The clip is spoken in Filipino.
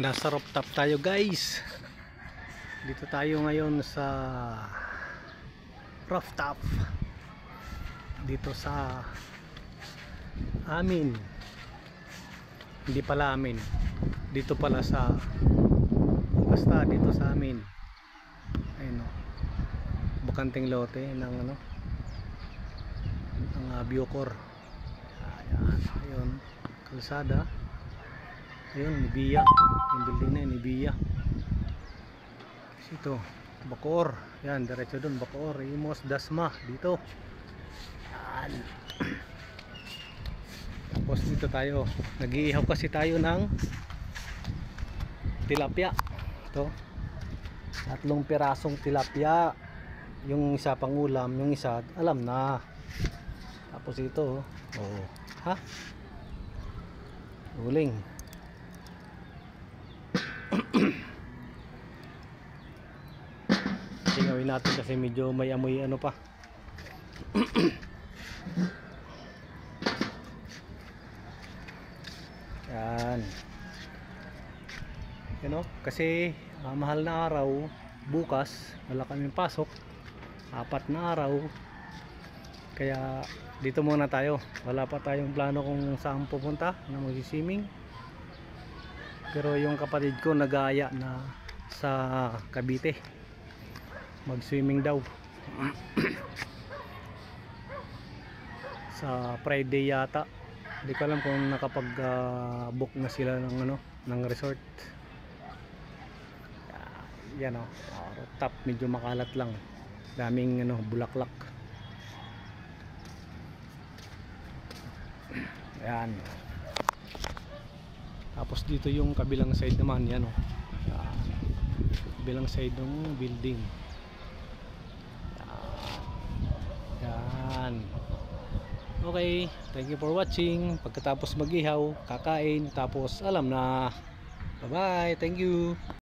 Nasa rooftop tayo guys. Dito tayo ngayon sa rooftop dito sa amin. Hindi pala amin, dito pala sa basta dito sa amin. Ayun o, bakanting lote ng ano, ng Bucor. Ayan, ayun, kalsada. Ayun, Nibia. Yung building na yun, Nibia. Ito, Bacoor. Yan, diretso dun, Bacoor. Imos, Dasma, dito. Yan. Tapos dito tayo. Nag-iihaw kasi tayo ng tilapia. Ito. 3 pirasong tilapia. Yung isa pang ulam, yung isa, alam na. Tapos ito, oh. Ha? Uling. Tingawin natin kasi medyo may amoy ano pa. Yan. You know, kasi mahal na araw. Bukas wala kaming pasok, 4 na araw. Kaya dito muna tayo. Wala pa tayong plano kung saan pupunta na mag-swimming. Pero yung kapatid ko nag-aaya na sa Cavite mag-swimming daw. Sa Friday yata. Hindi ko alam kung nakapag-book na sila ng ano, ng resort. Yan oh, rooftop, medyo makalat lang. Daming ano, bulaklak. Ayan. Tapos dito yung kabilang side naman, yan oh. Kabilang side ng building. Yan. Okay, thank you for watching. Pagkatapos mag-ihaw, kakain, tapos alam na. Bye bye, thank you.